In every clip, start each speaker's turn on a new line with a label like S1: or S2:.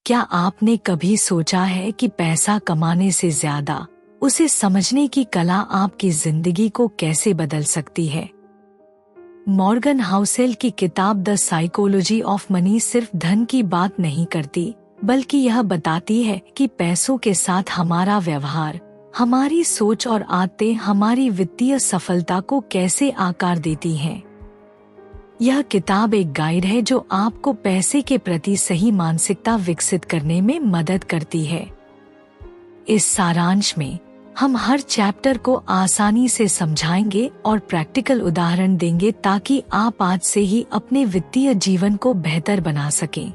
S1: क्या आपने कभी सोचा है कि पैसा कमाने से ज्यादा उसे समझने की कला आपकी जिंदगी को कैसे बदल सकती है? मॉर्गन हाउसेल की किताब द साइकोलॉजी ऑफ मनी सिर्फ धन की बात नहीं करती, बल्कि यह बताती है कि पैसों के साथ हमारा व्यवहार, हमारी सोच और आदतें हमारी वित्तीय सफलता को कैसे आकार देती हैं। यह किताब एक गाइड है जो आपको पैसे के प्रति सही मानसिकता विकसित करने में मदद करती है। इस सारांश में हम हर चैप्टर को आसानी से समझाएंगे और प्रैक्टिकल उदाहरण देंगे ताकि आप आज से ही अपने वित्तीय जीवन को बेहतर बना सकें।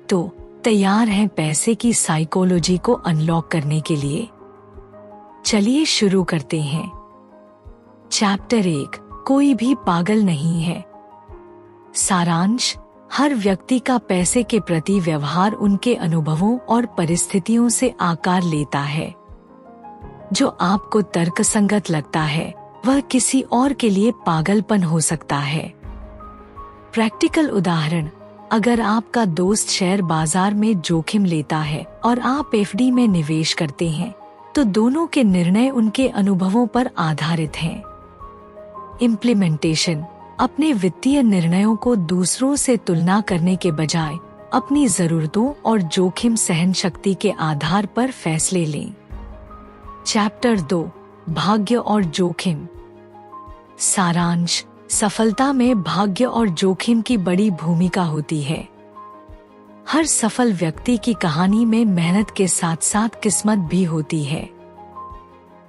S1: तो तैयार हैं पैसे की साइकोलॉजी को अनलॉक करने के लिए? चलिए शुरू करते हैं। चैप्टर 1, कोई भी पागल नहीं है। सारांश, हर व्यक्ति का पैसे के प्रति व्यवहार उनके अनुभवों और परिस्थितियों से आकार लेता है। जो आपको तर्कसंगत लगता है वह किसी और के लिए पागलपन हो सकता है। प्रैक्टिकल उदाहरण, अगर आपका दोस्त शेयर बाजार में जोखिम लेता है और आप एफडी में निवेश करते हैं, तो दोनों के निर्णय उनके अनुभवों पर आधारित हैं। इम्प्लीमेंटेशन, अपने वित्तीय निर्णयों को दूसरों से तुलना करने के बजाय अपनी जरूरतों और जोखिम सहन शक्ति के आधार पर फैसले लें। चैप्टर 2, भाग्य और जोखिम। सारांश, सफलता में भाग्य और जोखिम की बड़ी भूमिका होती है। हर सफल व्यक्ति की कहानी में मेहनत के साथ साथ किस्मत भी होती है।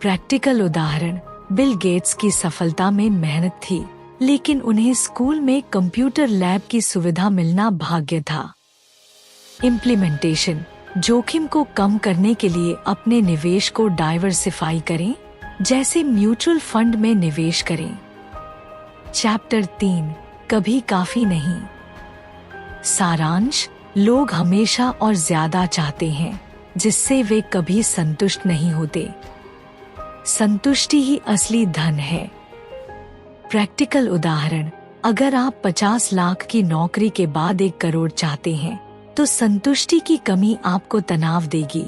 S1: प्रैक्टिकल उदाहरण, बिल गेट्स की सफलता में मेहनत थी, लेकिन उन्हें स्कूल में कंप्यूटर लैब की सुविधा मिलना भाग्य था। इम्प्लीमेंटेशन, जोखिम को कम करने के लिए अपने निवेश को डाइवर्सिफाई करें, जैसे म्यूचुअल फंड में निवेश करें। चैप्टर 3, कभी काफी नहीं। सारांश, लोग हमेशा और ज्यादा चाहते हैं, जिससे वे कभी संतुष्ट नहीं होते। संतुष्टि ही असली धन है। प्रैक्टिकल उदाहरण, अगर आप 50 लाख की नौकरी के बाद 1 करोड़ चाहते हैं, तो संतुष्टि की कमी आपको तनाव देगी।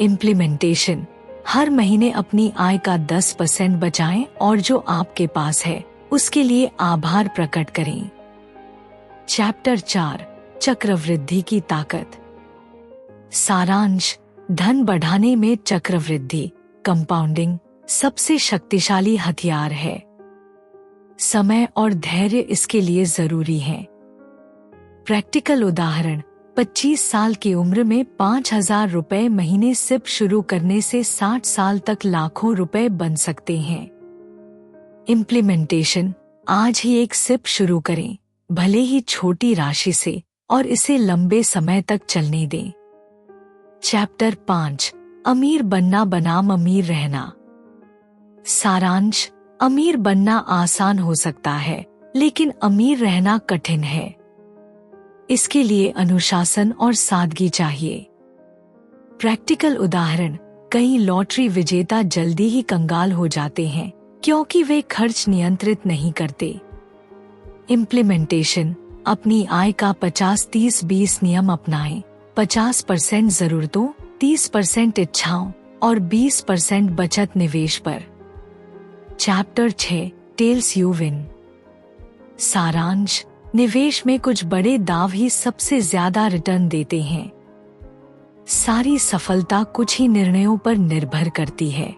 S1: इम्प्लीमेंटेशन, हर महीने अपनी आय का 10% बचाएं और जो आपके पास है उसके लिए आभार प्रकट करें। चैप्टर 4, चक्रवृद्धि की ताकत। सारांश, धन बढ़ाने में चक्रवृद्धि, कंपाउंडिंग, सबसे शक्तिशाली हथियार है। समय और धैर्य इसके लिए जरूरी है। प्रैक्टिकल उदाहरण, 25 साल की उम्र में 5,000 रुपए महीने सिप शुरू करने से 60 साल तक लाखों रुपए बन सकते हैं। इम्प्लीमेंटेशन, आज ही एक सिप शुरू करें, भले ही छोटी राशि से, और इसे लंबे समय तक चलने दें। चैप्टर 5, अमीर बनना बनाम अमीर रहना। सारांश, अमीर बनना आसान हो सकता है, लेकिन अमीर रहना कठिन है। इसके लिए अनुशासन और सादगी चाहिए। प्रैक्टिकल उदाहरण, कई लॉटरी विजेता जल्दी ही कंगाल हो जाते हैं क्योंकि वे खर्च नियंत्रित नहीं करते। इम्प्लीमेंटेशन, अपनी आय का 50-30-20 नियम अपनाएं। 50% जरूरतों, 30% इच्छाओं और 20% बचत निवेश पर। Chapter 6, tells you win. सारांश, निवेश में कुछ बड़े दाव ही सबसे ज्यादा रिटर्न देते हैं। सारी सफलता कुछ ही निर्णयों पर निर्भर करती है।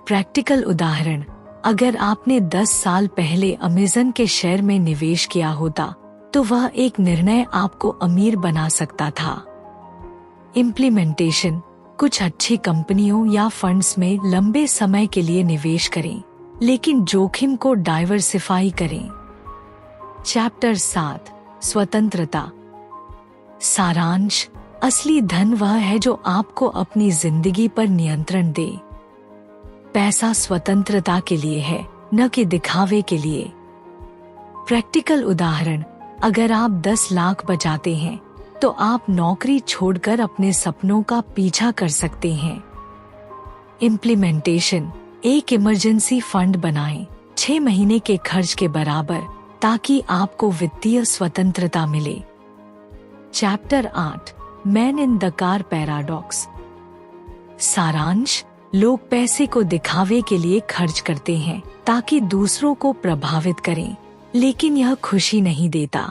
S1: प्रैक्टिकल उदाहरण, अगर आपने 10 साल पहले अमेज़न के शेयर में निवेश किया होता, तो वह एक निर्णय आपको अमीर बना सकता था। इम्प्लीमेंटेशन, कुछ अच्छी कंपनियों या फंड्स में लंबे समय के लिए निवेश करें, लेकिन जोखिम को डाइवर्सिफाई करें। चैप्टर 7, स्वतंत्रता। सारांश, असली धन वह है जो आपको अपनी जिंदगी पर नियंत्रण दे। पैसा स्वतंत्रता के लिए है, न कि दिखावे के लिए। प्रैक्टिकल उदाहरण, अगर आप 10 लाख बचाते हैं, तो आप नौकरी छोड़कर अपने सपनों का पीछा कर सकते हैं। इम्प्लीमेंटेशन, एक इमरजेंसी फंड बनाएं, 6 महीने के खर्च के बराबर, ताकि आपको वित्तीय स्वतंत्रता मिले। Chapter 8 man in the car paradox. सारांश, लोग पैसे को दिखावे के लिए खर्च करते हैं ताकि दूसरों को प्रभावित करें, लेकिन यह खुशी नहीं देता।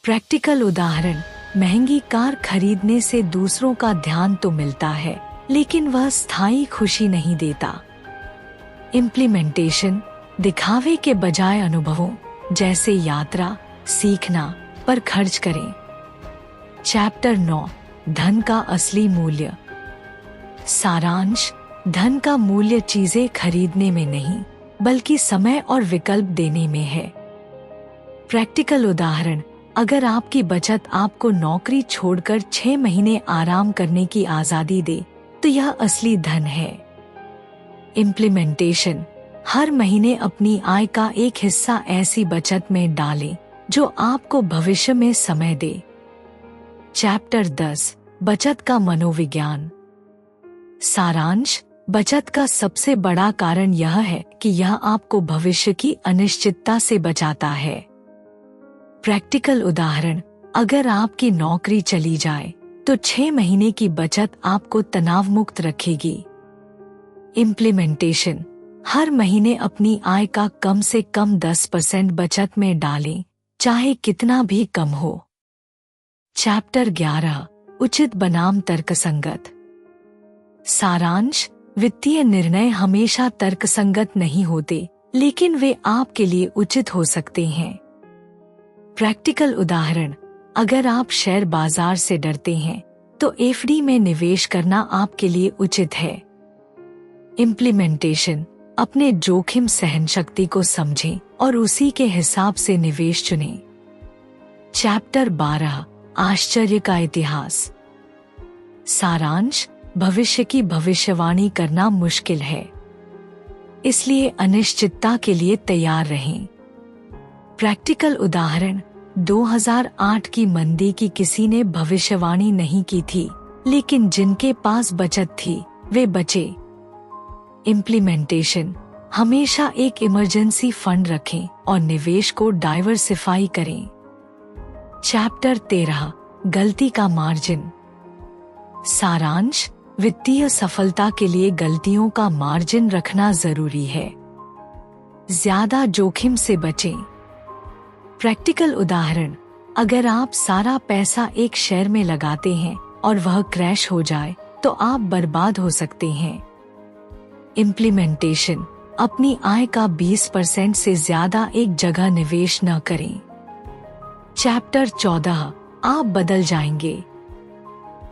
S1: प्रैक्टिकल उदाहरण, महंगी कार खरीदने से दूसरों का ध्यान तो मिलता है, लेकिन वह स्थायी खुशी नहीं देता। इम्प्लीमेंटेशन, दिखावे के बजाय अनुभवों जैसे यात्रा, सीखना पर खर्च करें। चैप्टर 9 धन का असली मूल्य। सारांश, धन का मूल्य चीजें खरीदने में नहीं, बल्कि समय और विकल्प देने में है। प्रैक्टिकल उदाहरण, अगर आपकी बचत आपको नौकरी छोड़कर 6 महीने आराम करने की आजादी दे, तो यह असली धन है। इम्प्लीमेंटेशन, हर महीने अपनी आय का एक हिस्सा ऐसी बचत में डालें जो आपको भविष्य में समय दे। चैप्टर 10 बचत का मनोविज्ञान। सारांश, बचत का सबसे बड़ा कारण यह है कि यह आपको भविष्य की अनिश्चितता से बचाता है। प्रैक्टिकल उदाहरण, अगर आपकी नौकरी चली जाए तो 6 महीने की बचत आपको तनाव मुक्त रखेगी। इम्प्लीमेंटेशन, हर महीने अपनी आय का कम से कम 10% बचत में डालें, चाहे कितना भी कम हो। चैप्टर 11 उचित बनाम तर्कसंगत। सारांश, वित्तीय निर्णय हमेशा तर्कसंगत नहीं होते, लेकिन वे आपके लिए उचित हो सकते हैं। प्रैक्टिकल उदाहरण, अगर आप शेयर बाजार से डरते हैं तो एफडी में निवेश करना आपके लिए उचित है। इम्प्लीमेंटेशन, अपने जोखिम सहन शक्ति को समझें और उसी के हिसाब से निवेश चुनें। चैप्टर 12 आश्चर्य का इतिहास। सारांश, भविष्य की भविष्यवाणी करना मुश्किल है, इसलिए अनिश्चितता के लिए तैयार रहें। प्रैक्टिकल उदाहरण, 2008 की मंदी की किसी ने भविष्यवाणी नहीं की थी, लेकिन जिनके पास बचत थी वे बचे। इम्प्लीमेंटेशन, हमेशा एक इमरजेंसी फंड रखें और निवेश को डाइवर्सिफाई करें। चैप्टर 13 गलती का मार्जिन। सारांश, वित्तीय सफलता के लिए गलतियों का मार्जिन रखना जरूरी है। ज्यादा जोखिम से बचें। प्रैक्टिकल उदाहरण, अगर आप सारा पैसा एक शेयर में लगाते हैं और वह क्रैश हो जाए तो आप बर्बाद हो सकते हैं। इम्प्लीमेंटेशन, अपनी आय का 20% से ज्यादा एक जगह निवेश न करें। चैप्टर 14 आप बदल जाएंगे।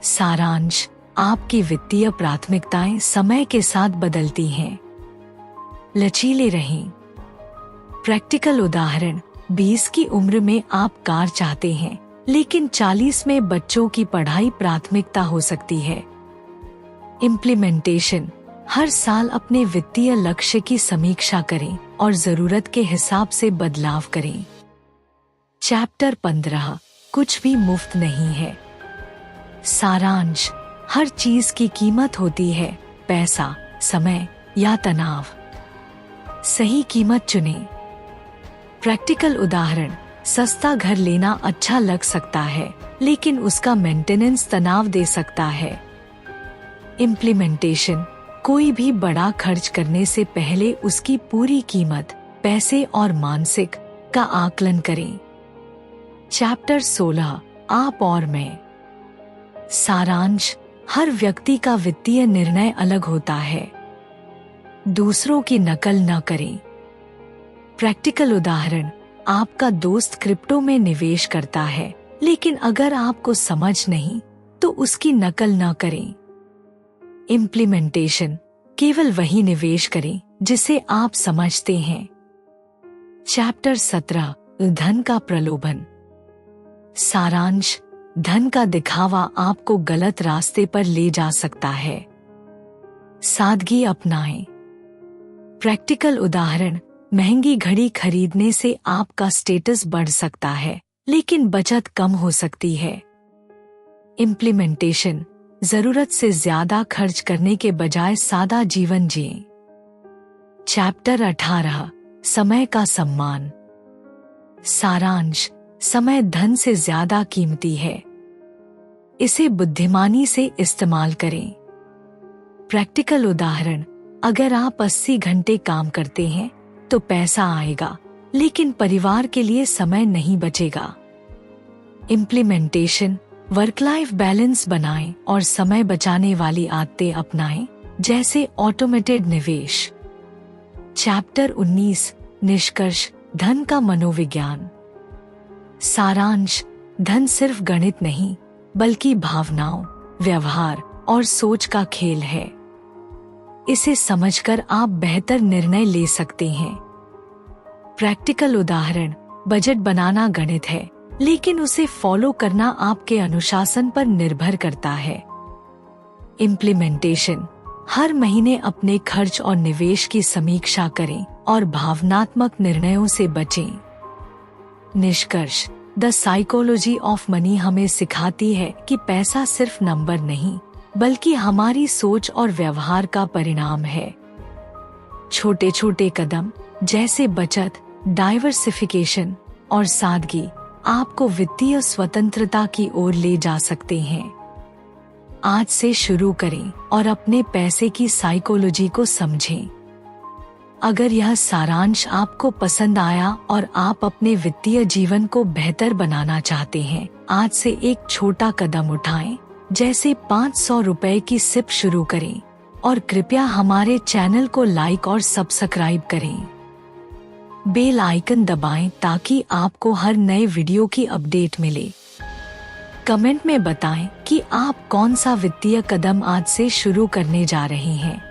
S1: सारांश, आपकी वित्तीय प्राथमिकताएं समय के साथ बदलती हैं। लचीले रहें। प्रैक्टिकल उदाहरण, 20 की उम्र में आप कार चाहते हैं, लेकिन 40 में बच्चों की पढ़ाई प्राथमिकता हो सकती है। इम्प्लीमेंटेशन, हर साल अपने वित्तीय लक्ष्य की समीक्षा करें और जरूरत के हिसाब से बदलाव करें। चैप्टर 15 कुछ भी मुफ्त नहीं है। सारांश, हर चीज की कीमत होती है, पैसा, समय या तनाव। सही कीमत चुनें। प्रैक्टिकल उदाहरण, सस्ता घर लेना अच्छा लग सकता है, लेकिन उसका मेंटेनेंस तनाव दे सकता है। इम्प्लीमेंटेशन, कोई भी बड़ा खर्च करने से पहले उसकी पूरी कीमत, पैसे और मानसिक का आकलन करें। चैप्टर 16 आप और मैं। सारांश, हर व्यक्ति का वित्तीय निर्णय अलग होता है। दूसरों की नकल न करें। प्रैक्टिकल उदाहरण, आपका दोस्त क्रिप्टो में निवेश करता है, लेकिन अगर आपको समझ नहीं तो उसकी नकल न करें। इम्प्लीमेंटेशन, केवल वही निवेश करें जिसे आप समझते हैं। चैप्टर 17 धन का प्रलोभन। सारांश, धन का दिखावा आपको गलत रास्ते पर ले जा सकता है। सादगी अपनाएं। प्रैक्टिकल उदाहरण, महंगी घड़ी खरीदने से आपका स्टेटस बढ़ सकता है, लेकिन बचत कम हो सकती है। इम्प्लीमेंटेशन, जरूरत से ज्यादा खर्च करने के बजाय सादा जीवन जिएं। चैप्टर 18 समय का सम्मान। सारांश, समय धन से ज्यादा कीमती है। इसे बुद्धिमानी से इस्तेमाल करें। प्रैक्टिकल उदाहरण, अगर आप 80 घंटे काम करते हैं तो पैसा आएगा, लेकिन परिवार के लिए समय नहीं बचेगा। इम्प्लीमेंटेशन, वर्क लाइफ बैलेंस बनाएं और समय बचाने वाली आदतें अपनाएं, जैसे ऑटोमेटेड निवेश। चैप्टर 19, निष्कर्ष, धन का मनोविज्ञान। सारांश, धन सिर्फ गणित नहीं, बल्कि भावनाओं, व्यवहार और सोच का खेल है। इसे समझकर आप बेहतर निर्णय ले सकते हैं। प्रैक्टिकल उदाहरण, बजट बनाना गणित है, लेकिन उसे फॉलो करना आपके अनुशासन पर निर्भर करता है। इम्प्लीमेंटेशन, हर महीने अपने खर्च और निवेश की समीक्षा करें और भावनात्मक निर्णयों से बचें। निष्कर्ष, द साइकोलॉजी ऑफ मनी हमें सिखाती है कि पैसा सिर्फ नंबर नहीं, बल्कि हमारी सोच और व्यवहार का परिणाम है। छोटे छोटे कदम जैसे बचत, डाइवर्सिफिकेशन और सादगी आपको वित्तीय स्वतंत्रता की ओर ले जा सकते हैं। आज से शुरू करें और अपने पैसे की साइकोलॉजी को समझें। अगर यह सारांश आपको पसंद आया और आप अपने वित्तीय जीवन को बेहतर बनाना चाहते हैं, आज से एक छोटा कदम उठाएं, जैसे 500 रुपए की सिप शुरू करें, और कृपया हमारे चैनल को लाइक और सब्सक्राइब करें। बेल आइकन दबाएं ताकि आपको हर नए वीडियो की अपडेट मिले। कमेंट में बताएं कि आप कौन सा वित्तीय कदम आज से शुरू करने जा रहे हैं।